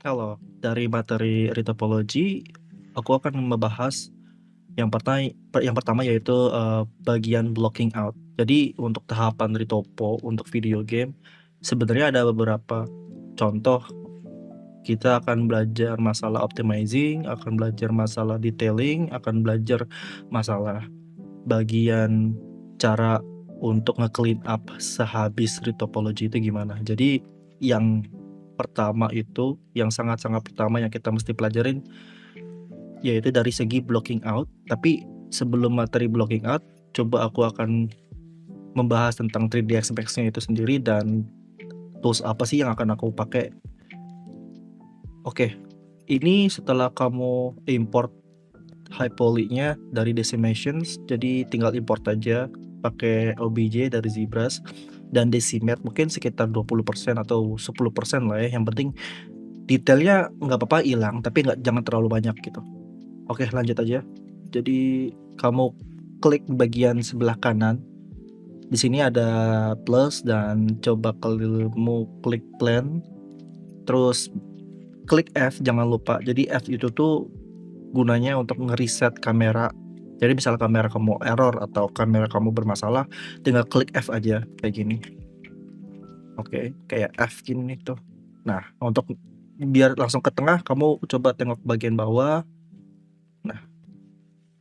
Halo, dari materi retopologi, aku akan membahas yang pertama yaitu bagian blocking out. Jadi untuk tahapan retopo untuk video game, sebenarnya ada beberapa contoh. Kita akan belajar masalah optimizing, akan belajar masalah detailing, akan belajar masalah bagian cara untuk nge-clean up sehabis retopologi itu gimana. Jadi yang pertama itu, yang sangat-sangat pertama yang kita mesti pelajarin yaitu dari segi blocking out. Tapi sebelum materi blocking out, coba aku akan membahas tentang 3D Express-nya itu sendiri dan tools apa sih yang akan aku pakai. Oke, ini setelah kamu import high poly-nya dari Decimations, jadi tinggal import aja pakai OBJ dari ZBrush dan Decimate mungkin sekitar 20% atau 10% lah ya. Yang penting detailnya nggak apa-apa hilang, tapi jangan terlalu banyak gitu. Oke, lanjut aja. Jadi kamu klik bagian sebelah kanan. Di sini ada plus dan coba kamu klik plan. Terus klik F, jangan lupa. Jadi F itu tuh gunanya untuk ngereset kamera. Jadi misal kamera kamu error atau kamera kamu bermasalah, tinggal klik F aja kayak gini. Oke, kayak F gini tuh. Nah, untuk biar langsung ke tengah, kamu coba tengok bagian bawah. Nah,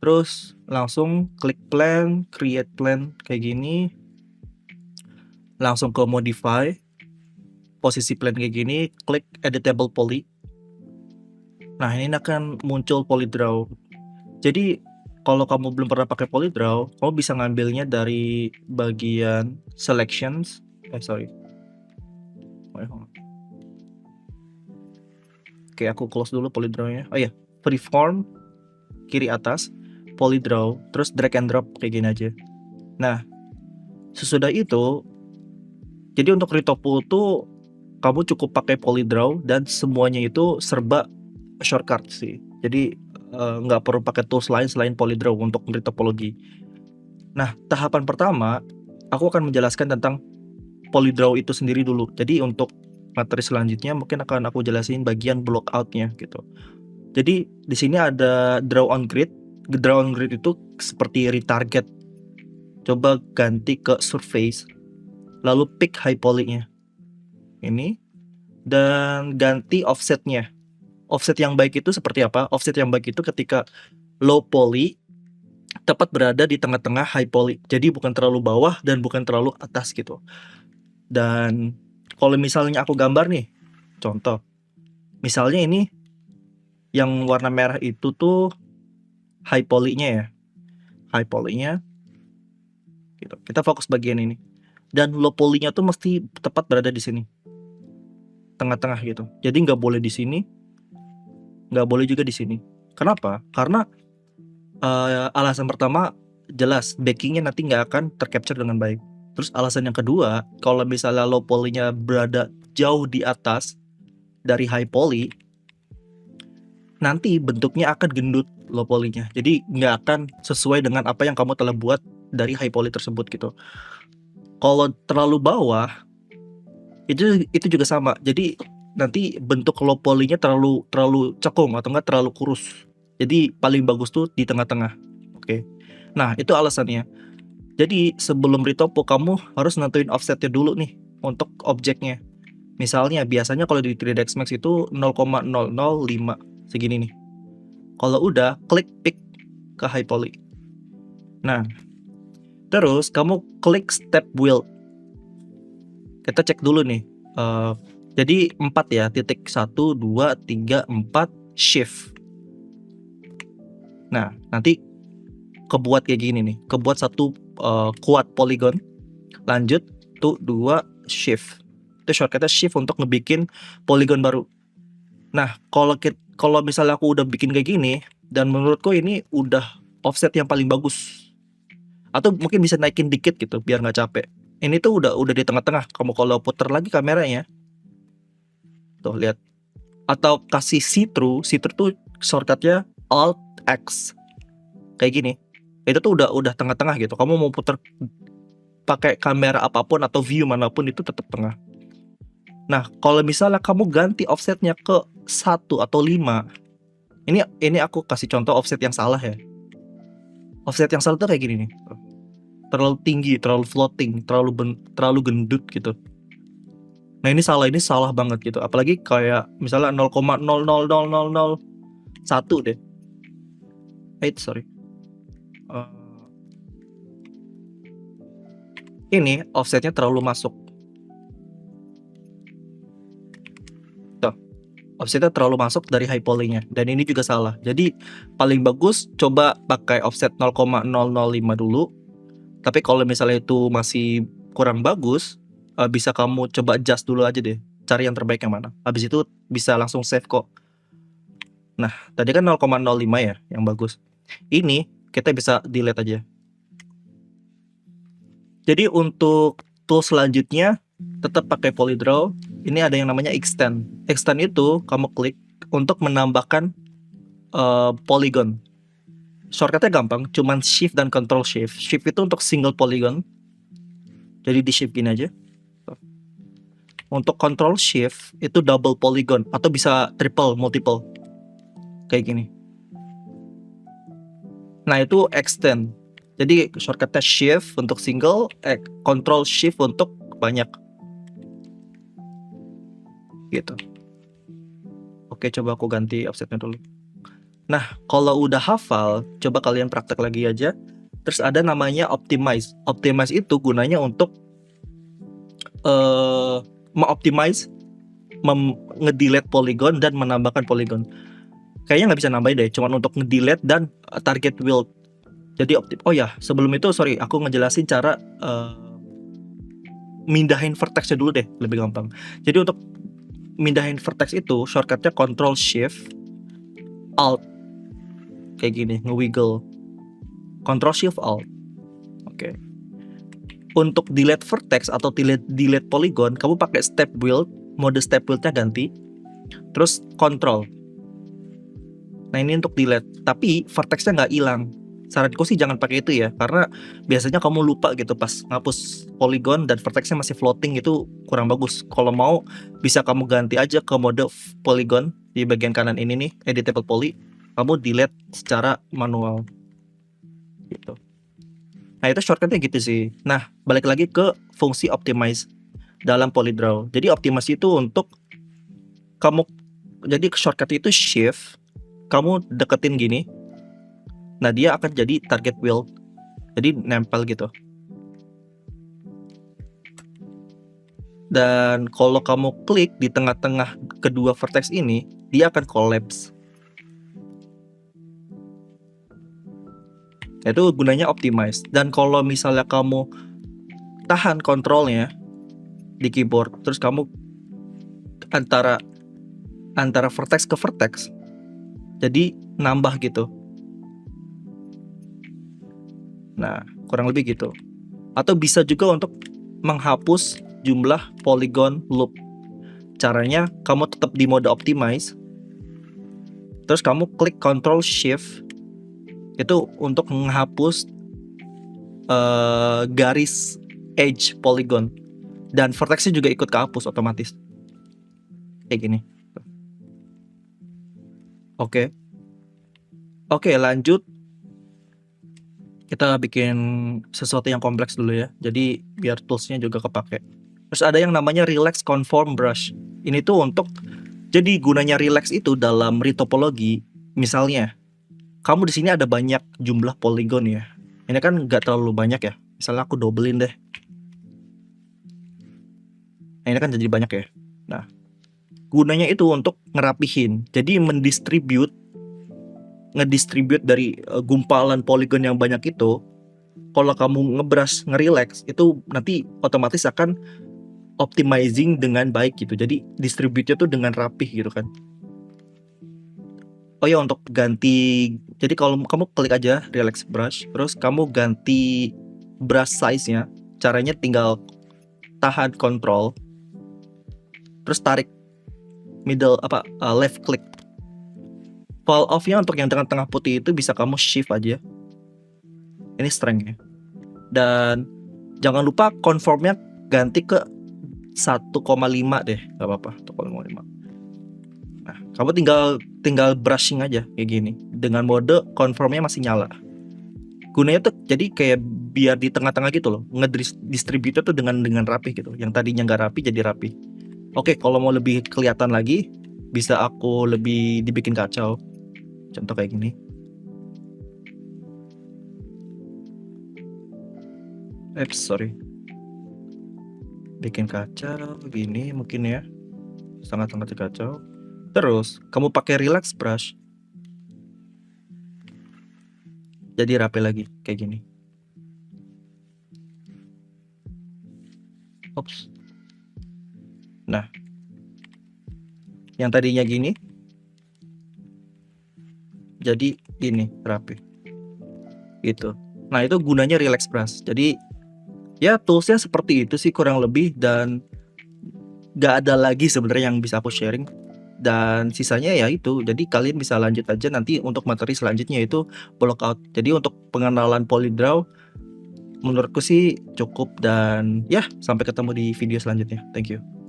terus langsung klik plan, create plan kayak gini. Langsung ke modify. Posisi plan kayak gini, klik editable poly. Nah, ini akan muncul polydraw. Jadi kalau kamu belum pernah pakai polydraw, kamu bisa ngambilnya dari bagian selections. Oke, aku close dulu polydrawnya. Oh iya, freeform kiri atas, polydraw, terus drag and drop kayak gini aja. Nah, sesudah itu, jadi untuk retopo tuh kamu cukup pakai polydraw dan semuanya itu serba shortcut sih. Jadi nggak perlu pakai tools lain selain polydraw untuk retopologi. Nah, tahapan pertama aku akan menjelaskan tentang polydraw itu sendiri dulu. Jadi untuk materi selanjutnya mungkin akan aku jelasin bagian block out-nya gitu. Jadi di sini ada draw on grid. Draw on grid itu seperti retarget. Coba ganti ke surface, lalu pick high poly-nya. Ini dan ganti offsetnya. Offset yang baik itu seperti apa? Offset yang baik itu ketika low poly tepat berada di tengah-tengah high poly. Jadi bukan terlalu bawah dan bukan terlalu atas gitu. Dan kalau misalnya aku gambar nih, contoh. Misalnya ini yang warna merah itu tuh high poly-nya ya. High poly-nya gitu. Kita fokus bagian ini. Dan low poly-nya tuh mesti tepat berada di sini. Tengah-tengah gitu. Jadi nggak boleh di sini, nggak boleh juga di sini. Kenapa? Karena alasan pertama jelas backingnya nanti nggak akan tercapture dengan baik. Terus alasan yang kedua, kalau misalnya low poly-nya berada jauh di atas dari high poly, nanti bentuknya akan gendut low poly-nya. Jadi nggak akan sesuai dengan apa yang kamu telah buat dari high poly tersebut gitu. Kalau terlalu bawah, itu juga sama. Jadi nanti bentuk low poly-nya terlalu cekung atau enggak terlalu kurus. Jadi paling bagus tuh di tengah-tengah. Oke. Nah, itu alasannya. Jadi sebelum retopo kamu harus nentuin offsetnya dulu nih untuk objeknya. Misalnya biasanya kalau di 3ds Max itu 0,005 segini nih. Kalau udah klik pick ke high poly. Nah, terus kamu klik step build. Kita cek dulu nih. Jadi 4 ya, titik 1, 2, 3, 4, shift. Nah, nanti kebuat kayak gini nih. Kebuat satu quad polygon. Lanjut, tuh 2, shift. Itu shortcutnya shift untuk ngebikin polygon baru. Nah, kalau misalnya aku udah bikin kayak gini, dan menurutku ini udah offset yang paling bagus. Atau mungkin bisa naikin dikit gitu, biar nggak capek. Ini tuh udah di tengah-tengah. Kamu kalau puter lagi kameranya, tuh lihat. Atau kasih see-through tuh shortcutnya Alt X kayak gini. Itu tuh udah tengah-tengah gitu. Kamu mau putar pakai kamera apapun atau view manapun itu tetap tengah. Nah, kalau misalnya kamu ganti offsetnya ke 1 atau 5, ini aku kasih contoh offset yang salah ya. Offset yang salah tuh kayak gini nih. Terlalu tinggi, terlalu floating, terlalu gendut gitu. Nah, ini salah banget gitu. Apalagi kayak misalnya 0,0000001 deh. Sorry. Ini offsetnya terlalu masuk. Tuh, offsetnya terlalu masuk dari high poly-nya, dan ini juga salah. Jadi paling bagus coba pakai offset 0,005 dulu. Tapi kalau misalnya itu masih kurang bagus, bisa kamu coba adjust dulu aja deh. Cari yang terbaik yang mana. Habis itu bisa langsung save kok. Nah, tadi kan 0,05 ya yang bagus. Ini kita bisa delete aja. Jadi untuk tool selanjutnya tetap pakai Polydraw. Ini ada yang namanya extend. Extend itu kamu klik untuk menambahkan polygon. Shortcutnya gampang, cuman shift dan control shift. Shift itu untuk single polygon. Jadi di shift gini aja. Untuk control shift itu double polygon atau bisa triple, multiple. Kayak gini. Nah, itu extend. Jadi shortcutnya shift untuk single, control shift untuk banyak. Gitu. Oke, coba aku ganti offsetnya dulu. Nah, kalau udah hafal, coba kalian praktek lagi aja. Terus ada namanya optimize. Optimize itu gunanya untuk mengoptimize, ngedelete polygon dan menambahkan polygon. Kayaknya nggak bisa nambahin deh, cuma untuk ngedelete dan target wild. Jadi oh ya, sebelum itu sorry, aku ngejelasin cara mindahin vertexnya dulu deh, lebih gampang. Jadi untuk mindahin vertex itu shortcutnya Control Shift Alt, kayak gini, nge-wiggle. Control Shift Alt. Oke. Untuk delete vertex atau delete polygon, kamu pakai step wheel, mode step wheel-nya ganti, terus control. Nah, ini untuk delete, tapi vertexnya nggak hilang. Saranku sih jangan pakai itu ya, karena biasanya kamu lupa gitu pas ngapus polygon dan vertexnya masih floating, itu kurang bagus. Kalau mau bisa kamu ganti aja ke mode polygon di bagian kanan ini nih, editable poly. Kamu delete secara manual gitu. Nah, itu shortcutnya gitu sih. Nah, balik lagi ke fungsi optimize dalam Polydraw. Jadi optimize itu untuk kamu, jadi shortcut itu shift, kamu deketin gini. Nah, dia akan jadi target wheel. Jadi nempel gitu. Dan kalau kamu klik di tengah-tengah kedua vertex ini, dia akan collapse. Itu gunanya optimize. Dan kalau misalnya kamu tahan kontrolnya di keyboard, terus kamu antara vertex ke vertex, jadi nambah gitu. Nah, kurang lebih gitu. Atau bisa juga untuk menghapus jumlah polygon loop. Caranya kamu tetap di mode optimize, terus kamu klik Control Shift, itu untuk menghapus garis edge polygon, dan vertexnya juga ikut kehapus otomatis. Kayak gini. Oke, lanjut. Kita bikin sesuatu yang kompleks dulu ya. Jadi biar toolsnya juga kepake. Terus ada yang namanya Relax Conform Brush. Ini tuh untuk, jadi gunanya relax itu dalam retopologi. Misalnya, kamu di sini ada banyak jumlah polygon ya. Ini kan nggak terlalu banyak ya. Misalnya aku dobelin deh. Nah, ini kan jadi banyak ya. Nah, gunanya itu untuk ngerapihin. Jadi ngedistribute dari gumpalan polygon yang banyak itu. Kalau kamu ngebrush, ngerelax, itu nanti otomatis akan optimizing dengan baik gitu. Jadi distribute-nya tuh dengan rapih gitu kan. Oh ya, untuk ganti, jadi kalau kamu klik aja relax brush, terus kamu ganti brush size-nya. Caranya tinggal tahan control, terus tarik left click. Fall off-nya untuk yang tengah-tengah putih itu bisa kamu shift aja. Ini strength ya. Dan jangan lupa conform-nya ganti ke 1,5 deh, nggak apa-apa 1,5. Nah, kamu tinggal brushing aja kayak gini dengan mode confirmnya masih nyala. Gunanya tuh jadi kayak biar di tengah-tengah gitu loh, ngedistribute tuh dengan rapi gitu. Yang tadinya nggak rapi jadi rapi. Oke, kalau mau lebih kelihatan lagi, bisa aku lebih dibikin kacau. Contoh kayak gini. Sorry. Bikin kacau gini mungkin ya. Sangat-sangat kacau. Terus kamu pakai relax brush. Jadi rapi lagi kayak gini. Ops. Nah, yang tadinya gini jadi ini rapi gitu. Nah, itu gunanya relax brush. Jadi ya toolsnya seperti itu sih kurang lebih, dan gak ada lagi sebenarnya yang bisa aku sharing. Dan sisanya ya itu, jadi kalian bisa lanjut aja nanti untuk materi selanjutnya itu blockout. Jadi untuk pengenalan Polydraw menurutku sih cukup, dan ya sampai ketemu di video selanjutnya. Thank you.